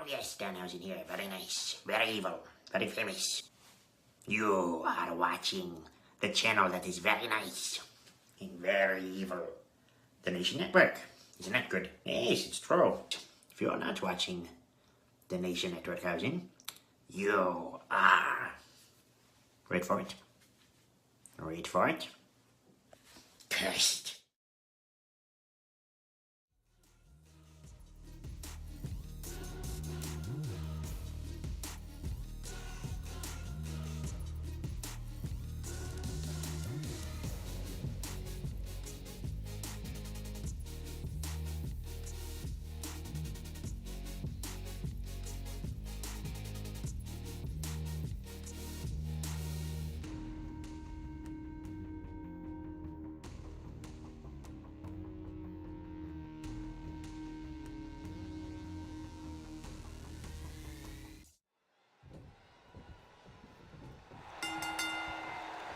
yes, Danhausen here. Very nice, very evil, very famous. You are watching the channel that is very nice and very evil. The Nation Network. Isn't that good? Yes, it's true. If you're not watching the Nation Network housing, you are... Wait for it. Wait for it. Cursed.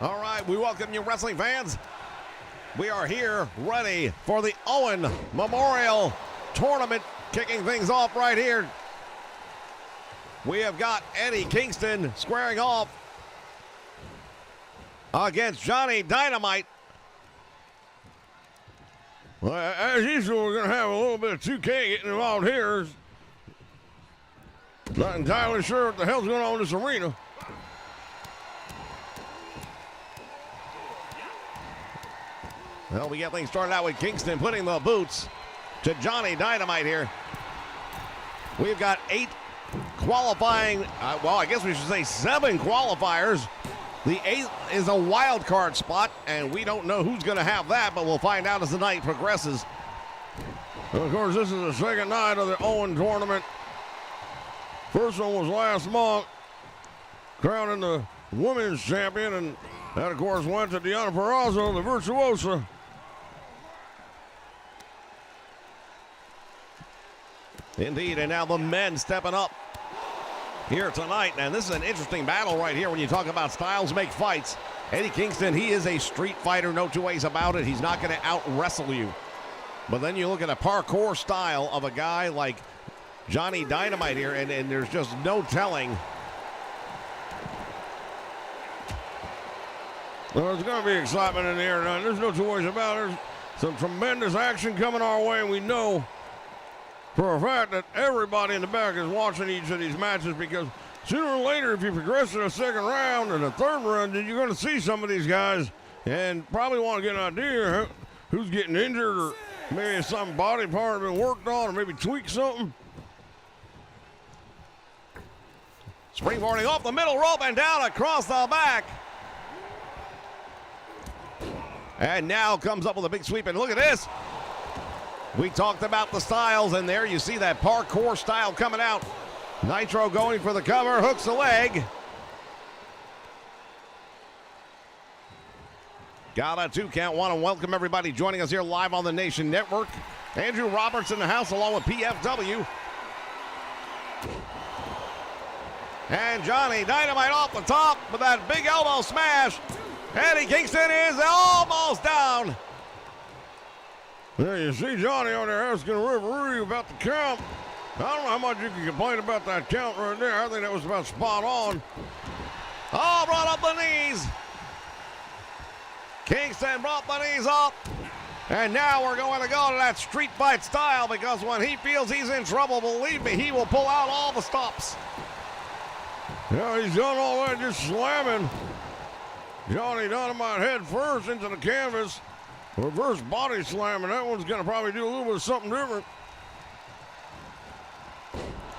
All right, we welcome you, wrestling fans. We are here ready for the Owen Memorial Tournament, kicking things off right here. We have got Eddie Kingston squaring off against Johnny Dynamite. Well, as usual, we're going to have a little bit of 2K getting involved here. Not entirely sure what the hell's going on in this arena. Well, we get things started out with Kingston putting the boots to Johnny Dynamite here. We've got 8 qualifying, well, I guess we should say 7 qualifiers. The 8th is a wild card spot, and we don't know who's going to have that, but we'll find out as the night progresses. And of course, this is the second night of the Owen tournament. First one was last month, crowning the women's champion, and that, of course, went to Deonna Purrazzo, the virtuosa. Indeed, and now the men stepping up here tonight. And this is an interesting battle right here when you talk about styles make fights. Eddie Kingston, he is a street fighter, no two ways about it. He's not going to out-wrestle you. But then you look at a parkour style of a guy like Johnny Dynamite here, and there's just no telling. Well, there's going to be excitement in the air tonight. There's no two ways about it. There's some tremendous action coming our way, and we know for a fact that everybody in the back is watching each of these matches, because sooner or later, if you progress to the second round and the third round, then you're going to see some of these guys and probably want to get an idea who's getting injured, or maybe some body part has been worked on, or maybe tweak something. Springboarding off the middle rope and down across the back. And now comes up with a big sweep, and look at this. We talked about the styles, and there you see that parkour style coming out. Nitro going for the cover, hooks the leg. Got a 2 count. Want to welcome everybody joining us here live on the Nation Network. Andrew Roberts in the house along with PFW. And Johnny Dynamite off the top with that big elbow smash. Eddie Kingston is almost down. There you see Johnny on there asking the referee about the count. I don't know how much you can complain about that count right there. I think that was about spot on. Oh, brought up the knees. Kingston brought the knees up. And now we're going to go to that street fight style, because when he feels he's in trouble, believe me, he will pull out all the stops. Yeah, he's done all that, just slamming Johnny Dynamite head first into the canvas. Reverse body slam, and that one's going to probably do a little bit of something different.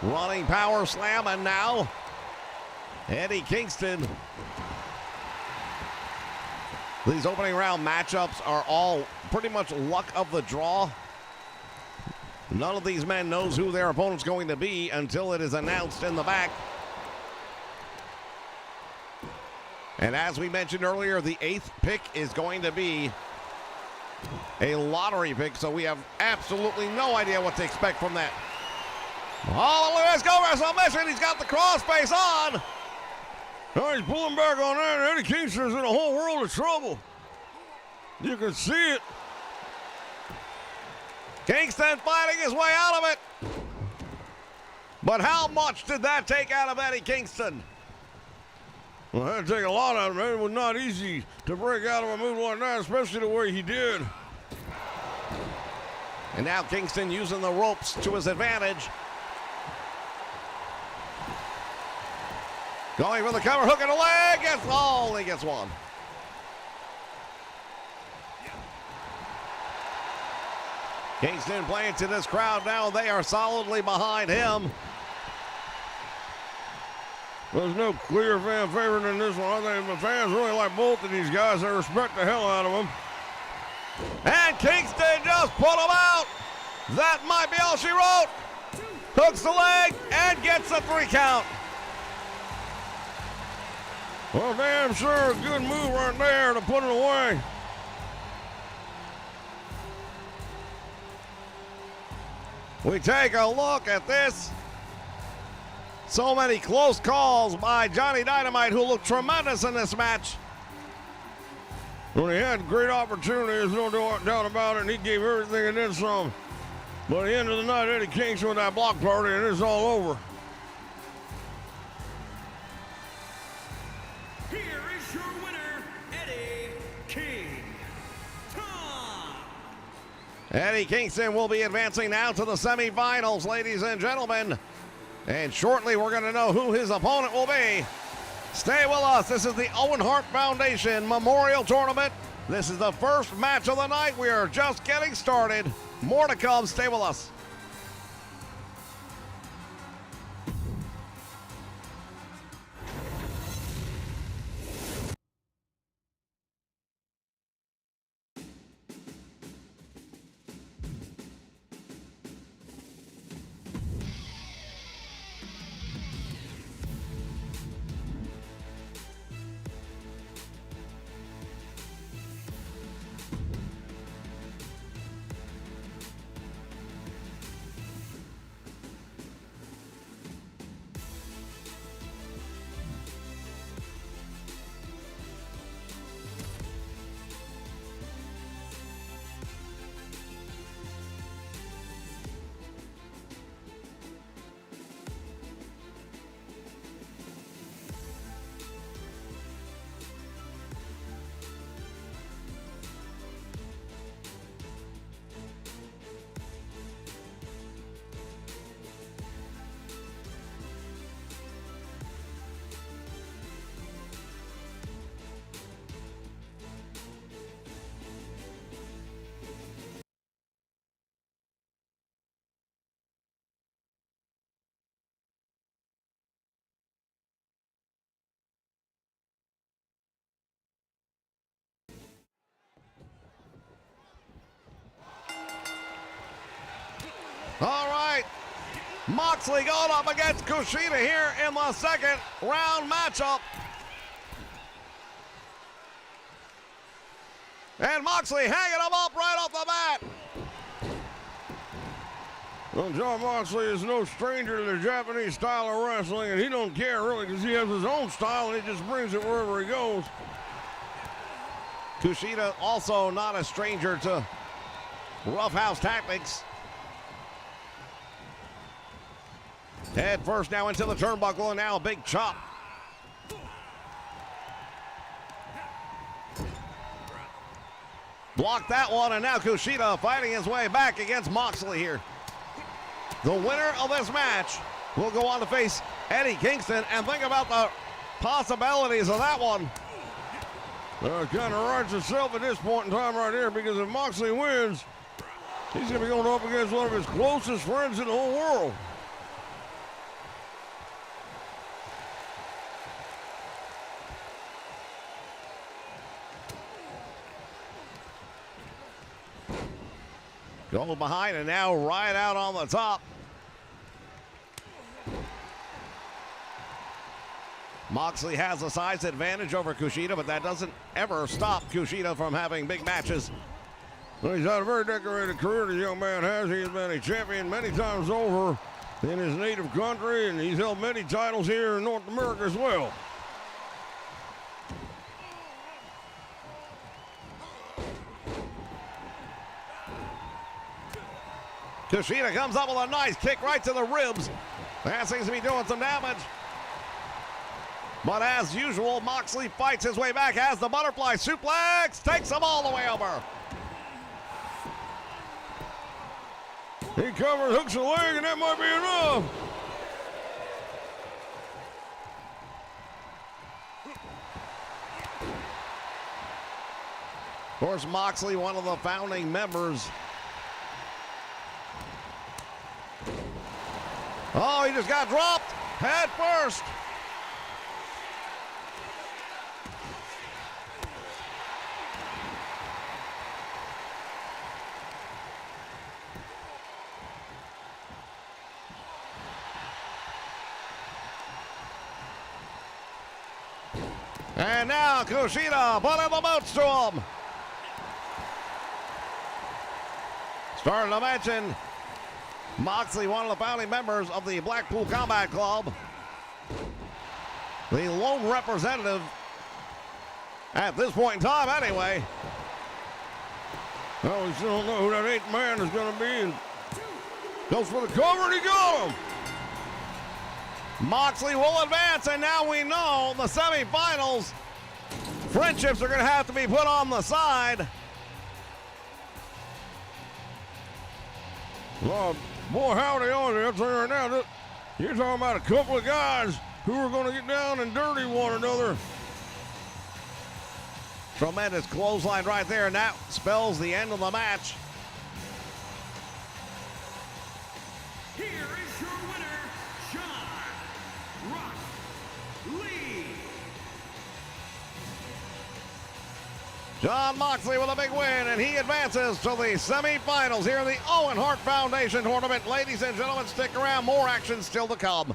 Running power slam, and now Eddie Kingston. These opening round matchups are all pretty much luck of the draw. None of these men knows who their opponent's going to be until it is announced in the back. And as we mentioned earlier, the 8th pick is going to be a lottery pick, so we have absolutely no idea what to expect from that. Oh, let's go, WrestleMania. He's got the crossface on. Oh, he's pulling back on that. Eddie Kingston's in a whole world of trouble. You can see it. Kingston fighting his way out of it. But how much did that take out of Eddie Kingston? Well, that take a lot out of him. It was not easy to break out of a move like that, especially the way he did. And now Kingston using the ropes to his advantage. Going for the cover, hook in the leg. He gets one. Kingston playing to this crowd now. They are solidly behind him. There's no clear fan favorite in this one. I think the fans really like both of these guys. They respect the hell out of them. And Kingston just put him out. That might be all she wrote. Hooks the leg and gets a 3 count. Well, damn sure a good move right there to put it away. We take a look at this. So many close calls by Johnny Dynamite, who looked tremendous in this match. Well, he had great opportunities, no doubt about it, and he gave everything and then some. But at the end of the night, Eddie Kingston with that block party, and it's all over. Here is your winner, Eddie Kingston. Eddie Kingston will be advancing now to the semifinals, ladies and gentlemen. And shortly, we're going to know who his opponent will be. Stay with us. This is the Owen Hart Foundation Memorial Tournament. This is the first match of the night. We are just getting started. More to come. Stay with us. All right, Moxley going up against Kushida here in the second round matchup. And Moxley hanging him up right off the bat. Well, John Moxley is no stranger to the Japanese style of wrestling, and he don't care really because he has his own style and he just brings it wherever he goes. Kushida also not a stranger to roughhouse tactics. Head first now into the turnbuckle, and now a big chop. Blocked that one, and now Kushida fighting his way back against Moxley here. The winner of this match will go on to face Eddie Kingston, and think about the possibilities of that one. It kind of writes itself at this point in time right here, because if Moxley wins, he's going to be going up against one of his closest friends in the whole world. Go behind and now right out on the top. Moxley has a size advantage over Kushida, but that doesn't ever stop Kushida from having big matches. Well, he's had a very decorated career, the young man has. He has been a champion many times over in his native country, and he's held many titles here in North America as well. Kushida comes up with a nice kick right to the ribs. That seems to be doing some damage. But as usual, Moxley fights his way back, has the butterfly suplex, takes him all the way over. He covers, hooks a leg, and that might be enough. Of course, Moxley, one of the founding members. Oh, he just got dropped head first. And now Kushida putting the boots to him. Starting to mention Moxley, one of the founding members of the Blackpool Combat Club. The lone representative at this point in time anyway. Well, we still don't know who that 8th man is going to be. And goes for the cover, and he got him. Moxley will advance, and now we know the semifinals. Friendships are going to have to be put on the side. Well, boy, howdy on there. I'm saying right now, you're talking about a couple of guys who are going to get down and dirty one another. Tremendous clothesline right there, and that spells the end of the match. Here is your winner, John Rock Lee. John Moxley with a big win, and he advances to the semifinals here in the Owen Hart Foundation Tournament. Ladies and gentlemen, stick around. More action still to come.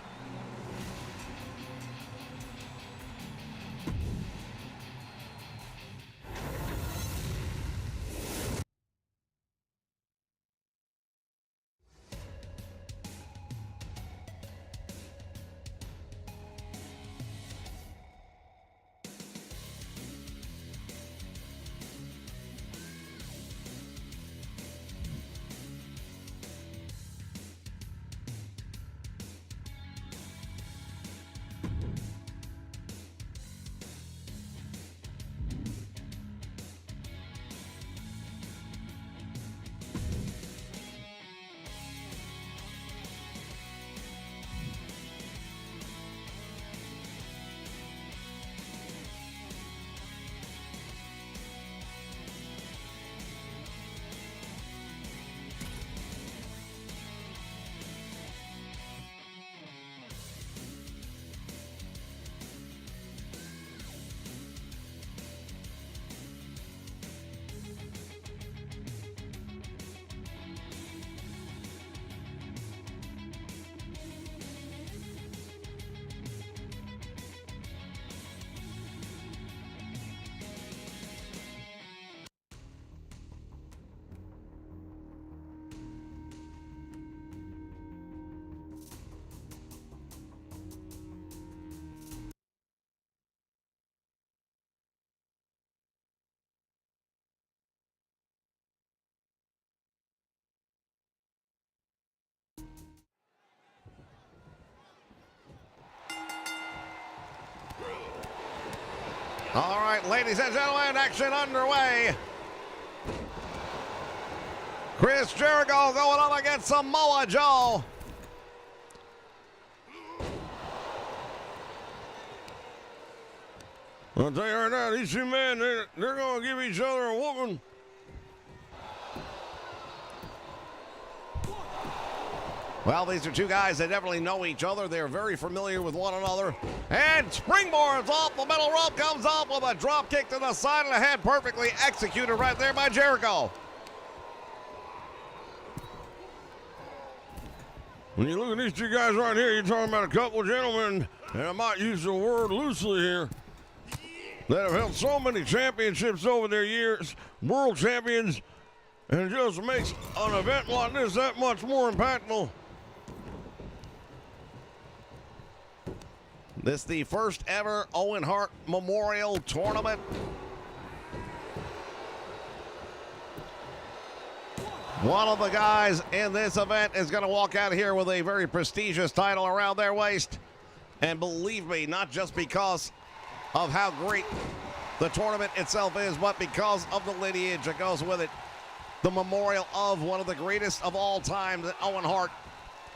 All right, ladies and gentlemen, action underway. Chris Jericho going up against Samoa Joe. I'll tell you right now, these two men, they're going to give each other a whooping. Well, these are two guys that definitely know each other. They're very familiar with one another. And springboards off the middle rope, comes up with a drop kick to the side of the head. Perfectly executed right there by Jericho. When you look at these two guys right here, you're talking about a couple of gentlemen, and I might use the word loosely here, that have held so many championships over their years, world champions, and it just makes an event like this that much more impactful. This is the first ever Owen Hart Memorial Tournament. One of the guys in this event is going to walk out here with a very prestigious title around their waist. And believe me, not just because of how great the tournament itself is, but because of the lineage that goes with it. The memorial of one of the greatest of all time, Owen Hart.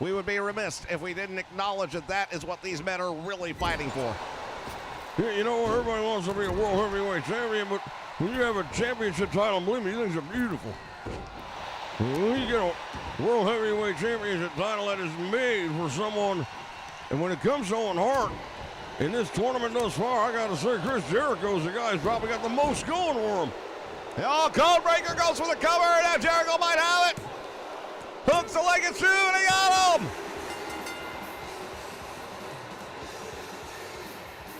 We would be remiss if we didn't acknowledge that that is what these men are really fighting for. Yeah, you know, everybody wants to be a world heavyweight champion, but when you have a championship title, believe me, these things are beautiful. When you get a world heavyweight championship title that is made for someone, and when it comes to Owen Hart, in this tournament thus far, I gotta say, Chris Jericho's the guy who's probably got the most going for him. Oh, Codebreaker goes for the cover, and now Jericho might have it. Hooks the leg and shoe, and he got him.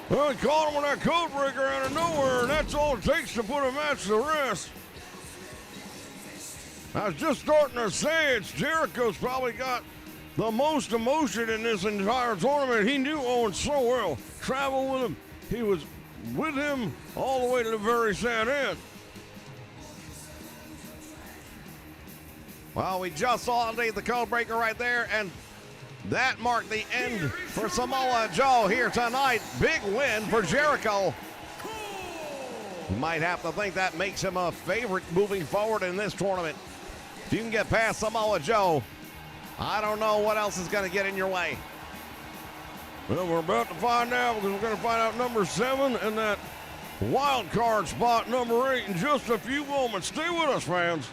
Well, he caught him with that Codebreaker out of nowhere, and that's all it takes to put a match to rest. I was just starting to say it's Jericho's probably got the most emotion in this entire tournament. He knew Owen so well. Traveled with him. He was with him all the way to the very sad end. Well, we just saw indeed the Codebreaker right there, and that marked the end for Samoa Joe here tonight. Big win for Jericho. You might have to think that makes him a favorite moving forward in this tournament. If you can get past Samoa Joe, I don't know what else is going to get in your way. Well, we're about to find out, because we're going to find out number 7 and that wild card spot number 8 in just a few moments. Stay with us, fans.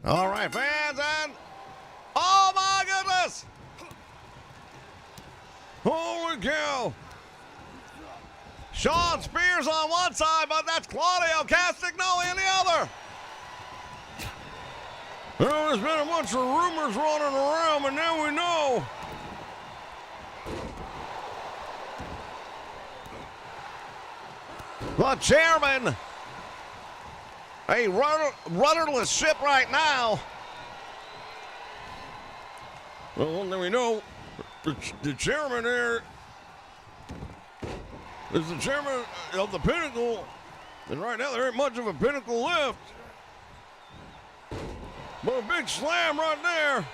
All right, fans, and oh my goodness! Holy cow! Shawn Spears on one side, but that's Claudio Castagnoli on the other. Well, there's been a bunch of rumors running around, but now we know. The chairman, a rudderless ship right now. Well, one thing we know, the chairman there is the chairman of the Pinnacle, and right now there ain't much of a Pinnacle left. But a big slam right there.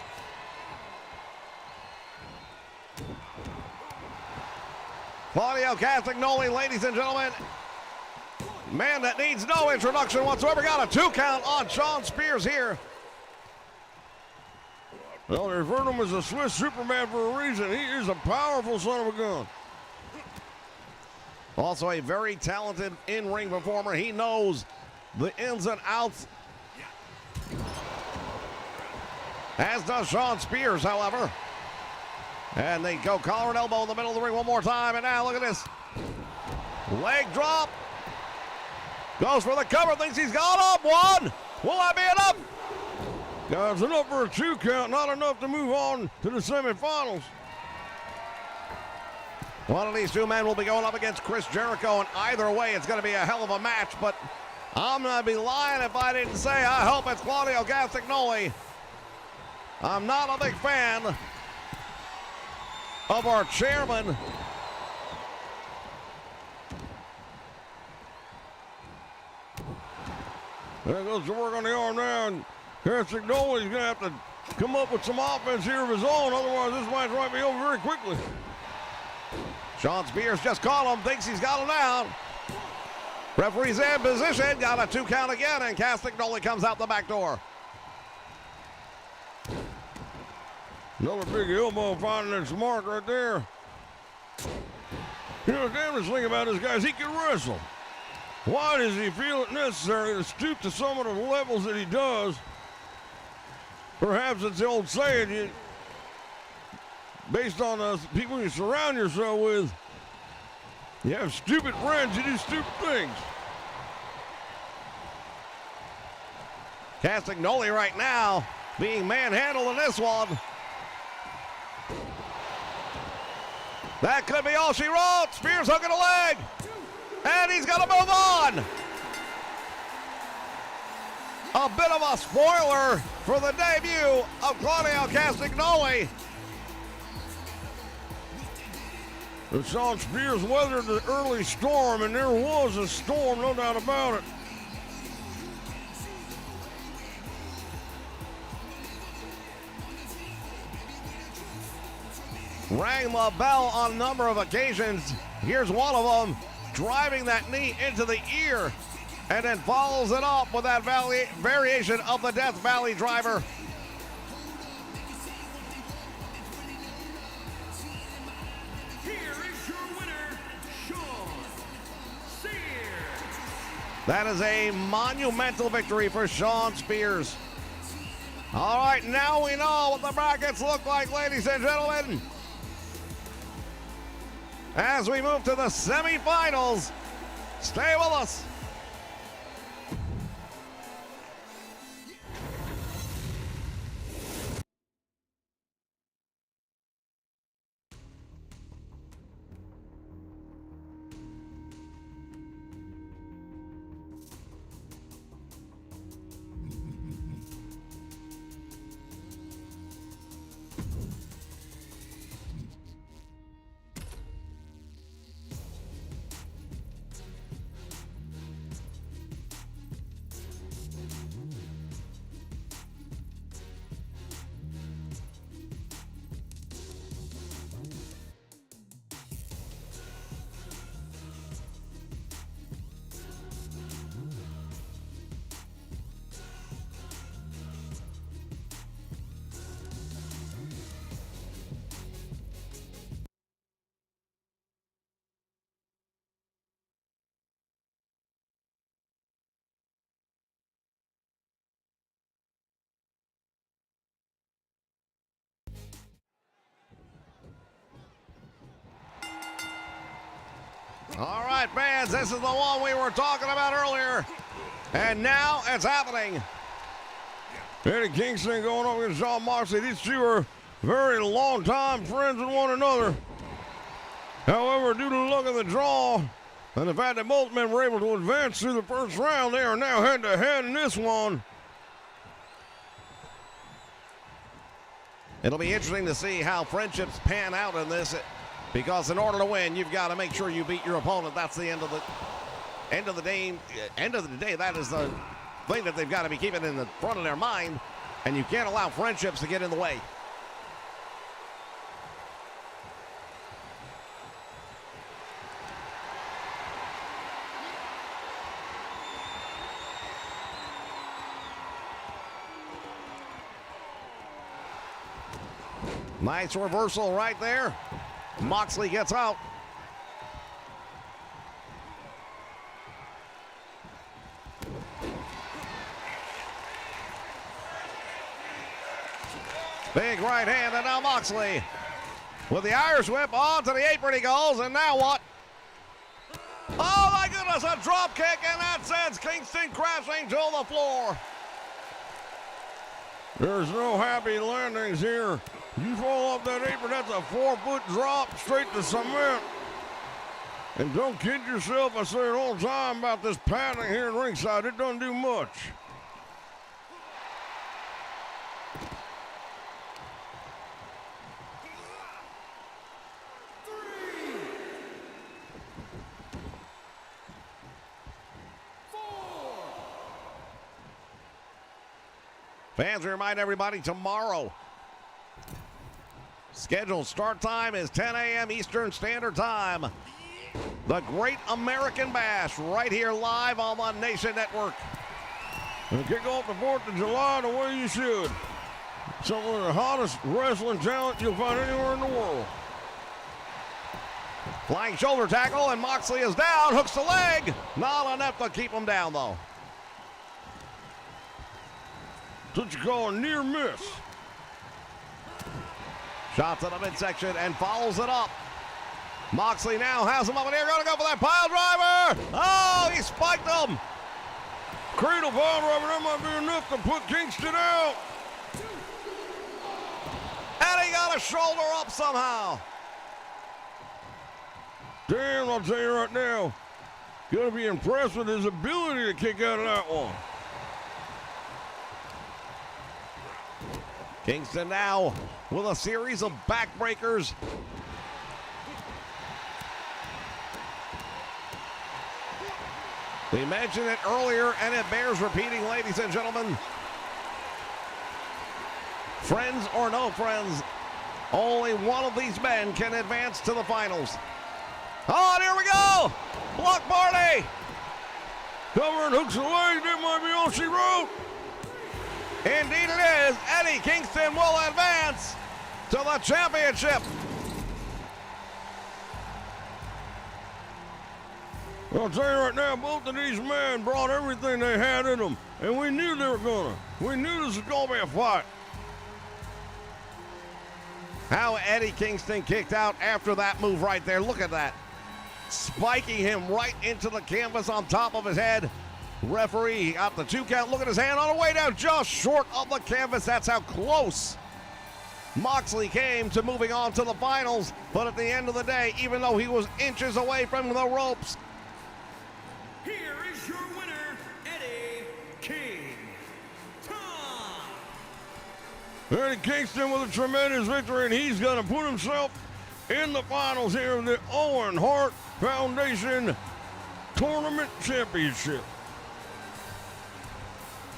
Claudio Castagnoli, ladies and gentlemen, man that needs no introduction whatsoever. Got a 2 count on Shawn Spears here. Well, they refer to him as a Swiss Superman for a reason. He is a powerful son of a gun. Also a very talented in-ring performer. He knows the ins and outs, as does Shawn Spears, however. And they go collar and elbow in the middle of the ring one more time. And now look at this. Leg drop. Goes for the cover, thinks he's got up. 1. Will that be enough? Guys, enough for a 2 count, not enough to move on to the semifinals. One of these 2 men will be going up against Chris Jericho, and either way, it's going to be a hell of a match. But I'm going to be lying if I didn't say I hope it's Claudio Castagnoli. I'm not a big fan of our chairman. There goes to work on the arm now, and Castagnoli's going to have to come up with some offense here of his own, otherwise this match might be over very quickly. Shawn Spears just caught him, thinks he's got him down. Referee's in position, got a 2 count again, and Castagnoli comes out the back door. Another big elbow finding its mark right there. You know, the damnest thing about this guy is he can wrestle. Why does he feel it necessary to stoop to some of the levels that he does? Perhaps it's the old saying, based on the people you surround yourself with, you have stupid friends, you do stupid things. Castagnoli right now being manhandled in this one. That could be all she wrote. Spears hooking a leg. And he's going to move on. A bit of a spoiler for the debut of Claudio Castagnoli. Shawn Spears weathered the early storm, and there was a storm, no doubt about it. Rang the bell on a number of occasions. Here's one of them, driving that knee into the ear, and then follows it up with that variation of the Death Valley driver. Here is your winner, Shawn Spears. That is a monumental victory for Shawn Spears. All right, now we know what the brackets look like, ladies and gentlemen. As we move to the semifinals, stay with us. All right, fans, this is the one we were talking about earlier, and now it's happening. Eddie Kingston going up against Jon Moxley. These two are very long-time friends with one another. However, due to the luck of the draw and the fact that both men were able to advance through the first round, they are now head-to-head in this one. It'll be interesting to see how friendships pan out in this, because in order to win, you've got to make sure you beat your opponent. That's the end of the day. That is the thing that they've got to be keeping in the front of their mind, and you can't allow friendships to get in the way. Nice reversal right there. Moxley gets out. Big right hand, and now Moxley with the Irish whip onto the apron he goes, and now what? Oh my goodness, a drop kick, and that sends Kingston crashing to the floor. There's no happy landings here. You fall off that apron, that's a 4-foot drop straight to cement. And don't kid yourself, I say it all the time about this padding here at ringside. It doesn't do much. Fans, we remind everybody tomorrow. Scheduled start time is 10 a.m. Eastern Standard Time. The Great American Bash right here live on the Nation Network. And kick off the 4th of July the way you should. Some of the hottest wrestling talent you'll find anywhere in the world. Flying shoulder tackle, and Moxley is down. Hooks the leg. Not enough to keep him down, though. That's what you call a near miss. Shot to the midsection and follows it up. Moxley now has him up in here. Going to go for that pile driver. Oh, he spiked him. Cradle pile driver, that might be enough to put Kingston out. And he got a shoulder up somehow. Damn, I'll tell you right now, gotta be impressed with his ability to kick out of that one. Kingston now with a series of backbreakers. We mentioned it earlier, and it bears repeating, ladies and gentlemen. Friends or no friends, only one of these men can advance to the finals. Oh, and here we go! Block party! Covering hooks the leg, that might be all she wrote. Indeed it is. Eddie Kingston will advance to the championship. I'll tell you right now, both of these men brought everything they had in them, and we knew they were gonna. We knew this was gonna be a fight. How Eddie Kingston kicked out after that move right there. Look at that. Spiking him right into the canvas on top of his head. Referee got the 2 count. Look at his hand on the way down, just short of the canvas. That's how close Moxley came to moving on to the finals. But at the end of the day, even though he was inches away from the ropes, Here is your winner, Eddie King. Tom. Eddie Kingston with a tremendous victory, and he's gonna put himself in the finals here of the Owen Hart Foundation Tournament Championship.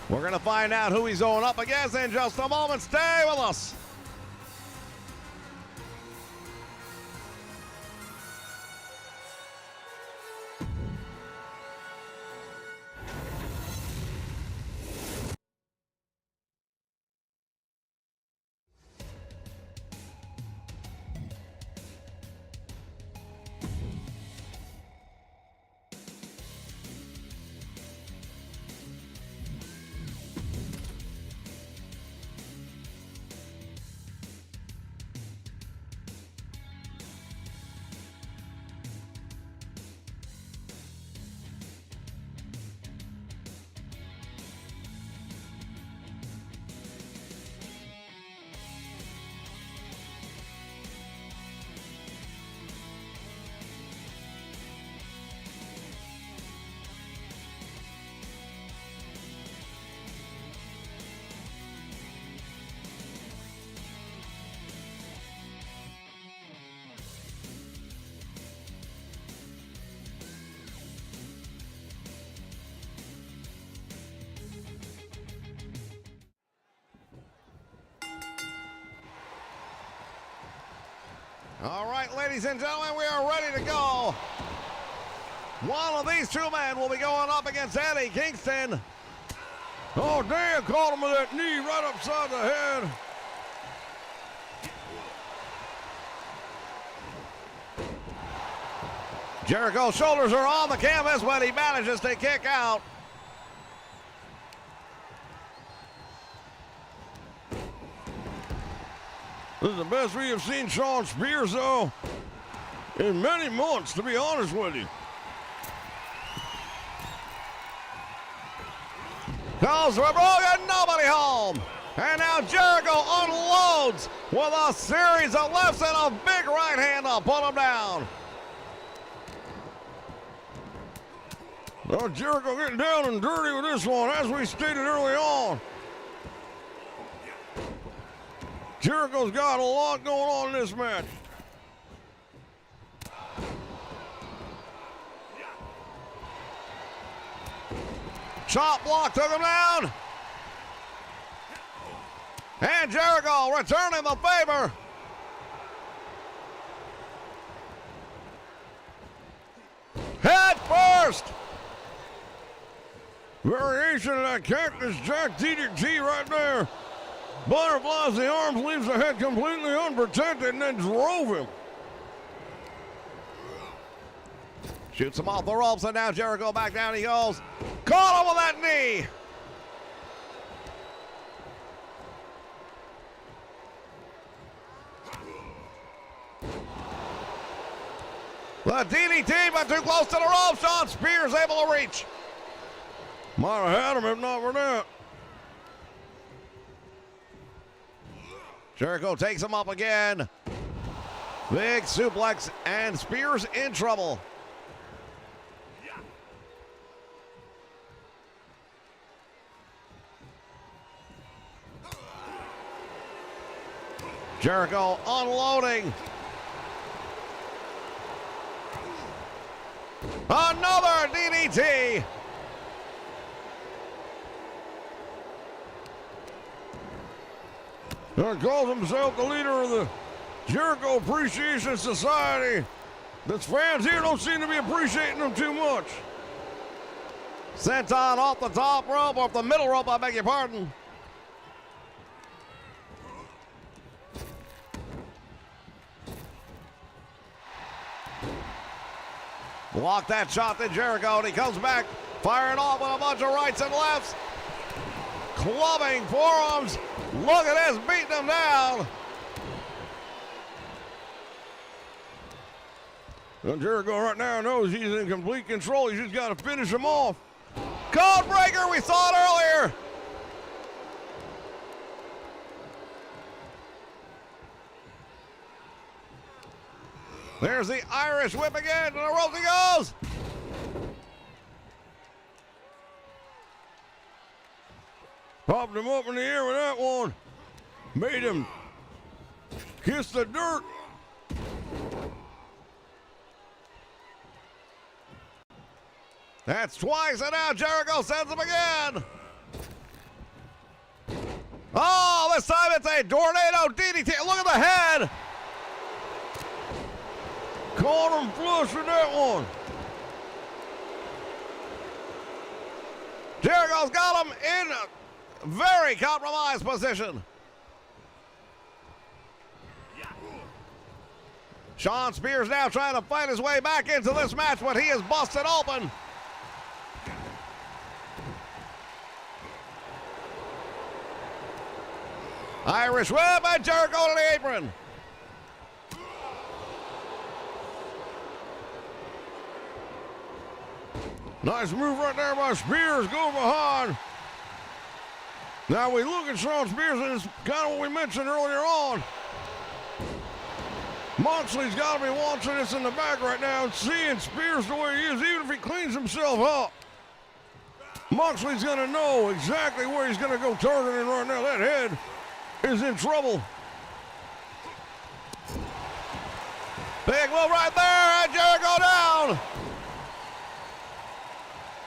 we're going to find out who he's going up against in just a moment. Stay with us. All right, ladies and gentlemen, we are ready to go. One of these 2 men will be going up against Eddie Kingston. Oh, Dan caught him with that knee right upside the head. Jericho's shoulders are on the canvas, but he manages to kick out. This is the best we have seen Shawn Spears, though, in many months, to be honest with you. Calls for a broken, nobody home. And now Jericho unloads with a series of lefts and a big right hand to put him down. Well, Jericho getting down and dirty with this one, as we stated early on. Jericho's got a lot going on in this match. Chop block took him down. And Jericho returning the favor. Head first. Variation of that Cactus Jack DDT right there. Butterflies the arms, leaves the head completely unprotected, and then drove him. Shoots him off the ropes, and now Jericho back down he goes. Caught him with that knee. The DDT, but too close to the ropes. Shawn Spears able to reach. Might have had him if not for that. Jericho takes him up again. Big suplex, and Spears in trouble. Jericho unloading. Another DDT. He calls himself the leader of the Jericho Appreciation Society. The fans here don't seem to be appreciating him too much. Senton off the top rope, off the middle rope, I beg your pardon. Block that shot to Jericho, and he comes back, firing off with a bunch of rights and lefts. Clubbing forearms. Look at this, beating him down. And Jericho right now knows he's in complete control. He's just got to finish him off. Code breaker, we saw it earlier. There's the Irish whip again, to the ropes he goes. Popped him up in the air with that one. Made him kiss the dirt. That's twice, and now Jericho sends him again. Oh, this time it's a tornado DDT. Look at the head. Caught him flush with that one. Jericho's got him in a very compromised position. Shawn Spears now trying to fight his way back into this match, but he is busted open. Irish whip, and Jericho to the apron. Nice move right there by Spears. Go behind. Now we look at Shawn Spears, and it's kind of what we mentioned earlier on. Moxley's got to be watching this in the back right now and seeing Spears the way he is, even if he cleans himself up. Moxley's going to know exactly where he's going to go targeting right now. That head is in trouble. Big move right there, and Jericho down.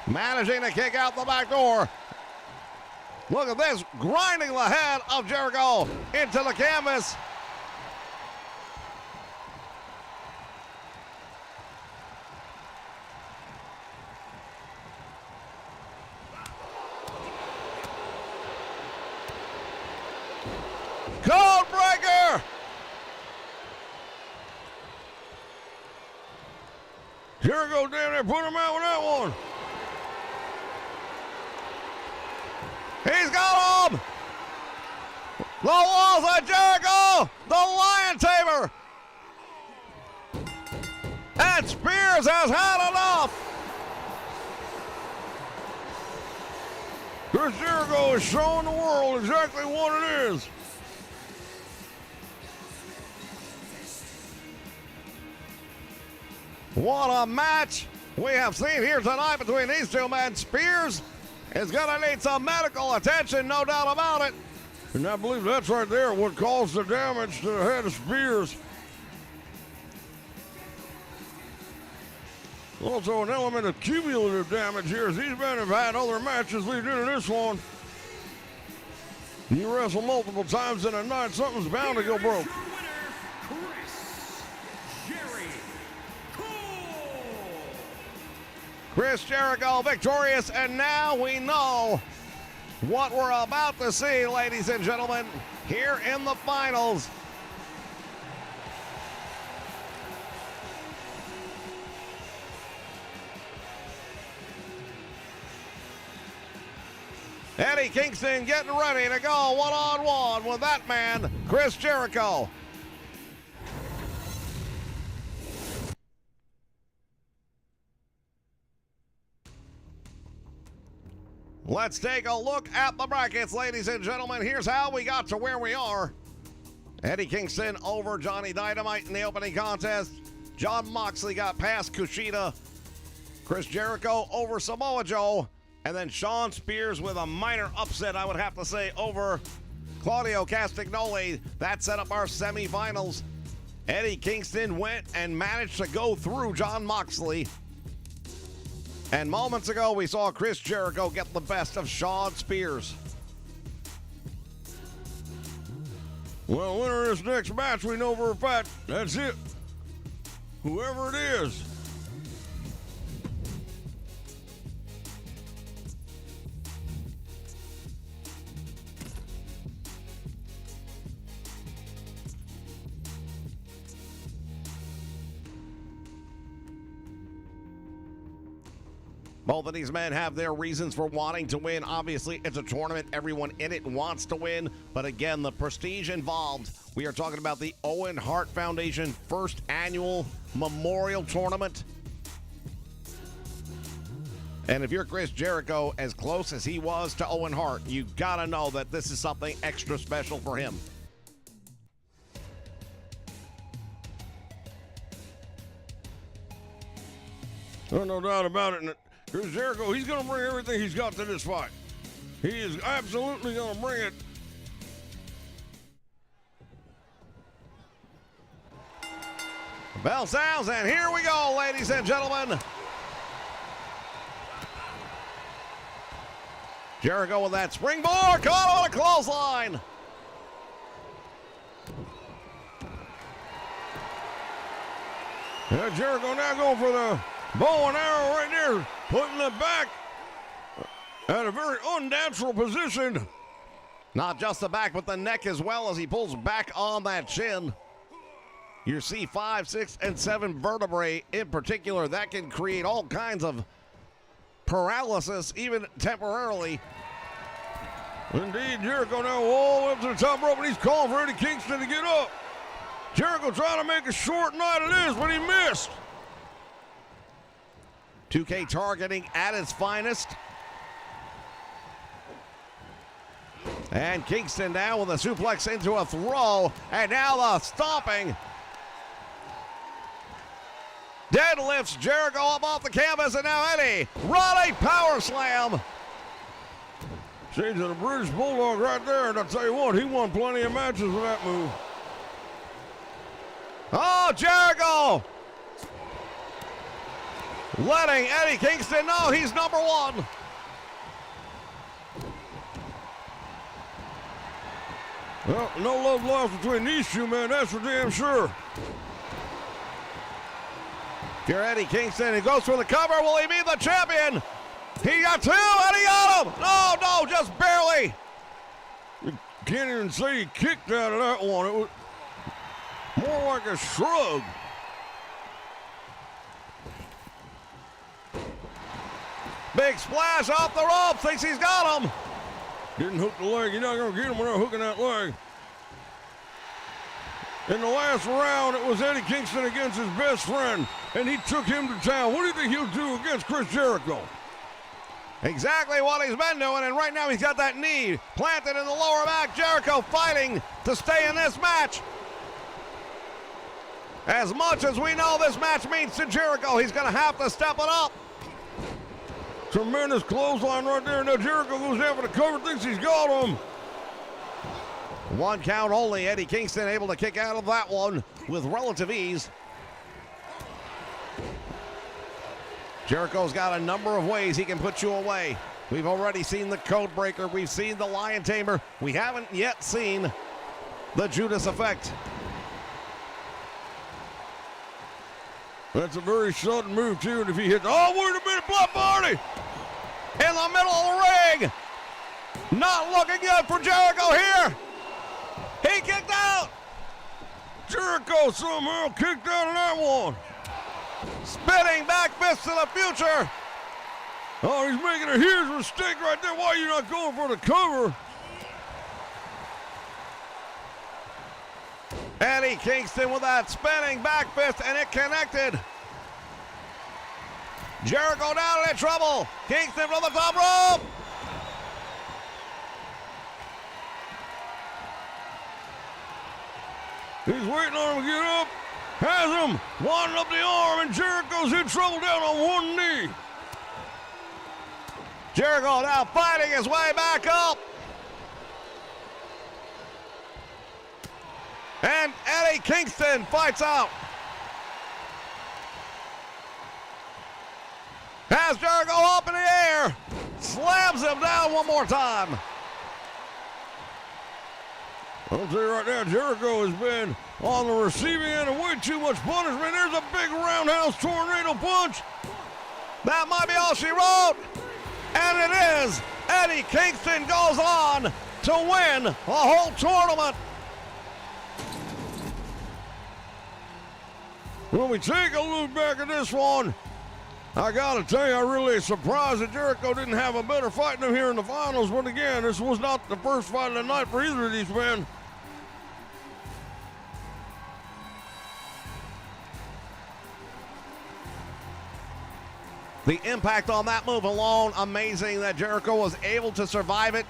Managing to kick out the back door. Look at this, grinding the head of Jericho into the canvas. Code breaker! Jericho down there, put him out with that one. He's got him! The walls of Jericho! The Lion Tamer! And Spears has had enough! Chris Jericho is showing the world exactly what it is. What a match we have seen here tonight between these two men. Spears is going to need some medical attention, no doubt about it. And I believe that's right there what caused the damage to the head of Spears. Also an element of cumulative damage here, as these men have had other matches leading into this one. You wrestle multiple times in a night, something's bound to go broke. Your winner, Chris Jericho victorious, and now we know what we're about to see, ladies and gentlemen, here in the finals. Eddie Kingston getting ready to go one-on-one with that man, Chris Jericho. Let's take a look at the brackets, ladies and gentlemen. Here's how we got to where we are. Eddie Kingston over Johnny Dynamite in the opening contest. Jon Moxley got past Kushida. Chris Jericho over Samoa Joe. And then Shawn Spears with a minor upset, I would have to say, over Claudio Castagnoli. That set up our semifinals. Eddie Kingston went and managed to go through Jon Moxley. And moments ago, we saw Chris Jericho get the best of Shawn Spears. Well, winner of this next match, we know for a fact. That's it. Whoever it is. Both of these men have their reasons for wanting to win. Obviously, it's a tournament. Everyone in it wants to win. But again, the prestige involved. We are talking about the Owen Hart Foundation first annual memorial tournament. And if you're Chris Jericho, as close as he was to Owen Hart, you gotta know that this is something extra special for him. There's no doubt about it. Chris Jericho, he's going to bring everything he's got to this fight. He is absolutely going to bring it. The bell sounds, and here we go, ladies and gentlemen. Jericho with that springboard, caught on a clothesline. Yeah, Jericho now going for the bow and arrow right there, putting it back at a very unnatural position. Not just the back, but the neck as well as he pulls back on that chin. You see 5, 6, and 7 vertebrae in particular. That can create all kinds of paralysis, even temporarily. Indeed, Jericho now all the way up to the top rope, and he's calling for Eddie Kingston to get up. Jericho trying to make a short night it is, but he missed. 2K targeting at its finest. And Kingston now with a suplex into a throw. And now the stomping. Deadlifts Jericho up off the canvas, and now Eddie running power slam. Shades of the British Bulldog right there, and I'll tell you what, he won plenty of matches with that move. Oh, Jericho letting Eddie Kingston know he's number one. Well, no love lost between these two men, that's for damn sure. If you're Eddie Kingston, he goes for the cover. Will he be the champion? He got two, and he got him. No, just barely. You can't even say he kicked out of that one. It was more like a shrug. Big splash off the rope. Thinks he's got him. Didn't hook the leg. You're not going to get him without hooking that leg. In the last round, it was Eddie Kingston against his best friend, and he took him to town. What do you think he'll do against Chris Jericho? Exactly what he's been doing, and right now he's got that knee planted in the lower back. Jericho fighting to stay in this match. As much as we know this match means to Jericho, he's going to have to step it up. Tremendous clothesline right there. Now Jericho goes down for the cover, thinks he's got him. One count only. Eddie Kingston able to kick out of that one with relative ease. Jericho's got a number of ways he can put you away. We've already seen the Code Breaker. We've seen the Lion Tamer. We haven't yet seen the Judas Effect. That's a very sudden move, too. And if he hits, oh, wait a minute, Blood Party! In the middle of the ring. Not looking good for Jericho here. He kicked out. Jericho somehow kicked out of that one. Spinning back fist to the future. Oh, he's making a huge mistake right there. Why are you not going for the cover? Eddie Kingston with that spinning back fist, and it connected. Jericho down in trouble. Kingston from the top rope. He's waiting on him to get up. Has him winding up the arm, and Jericho's in trouble down on one knee. Jericho now fighting his way back up. And Eddie Kingston fights out. Has Jericho up in the air. Slams him down one more time. I'll tell you right now, Jericho has been on the receiving end of way too much punishment. There's a big roundhouse tornado punch. That might be all she wrote. And it is. Eddie Kingston goes on to win a whole tournament. When we take a look back at this one, I gotta tell you, I'm really surprised that Jericho didn't have a better fight than him here in the finals. But again, this was not the first fight of the night for either of these men. The impact on that move alone, amazing that Jericho was able to survive it.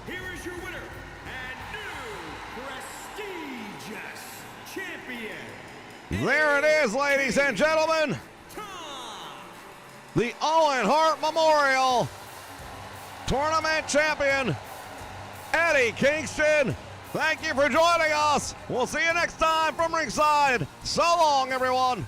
Here is your winner and new prestigious champion. There it is, ladies and gentlemen. The Owen Hart Memorial Tournament Champion, Eddie Kingston. Thank you for joining us. We'll see you next time from ringside. So long, everyone.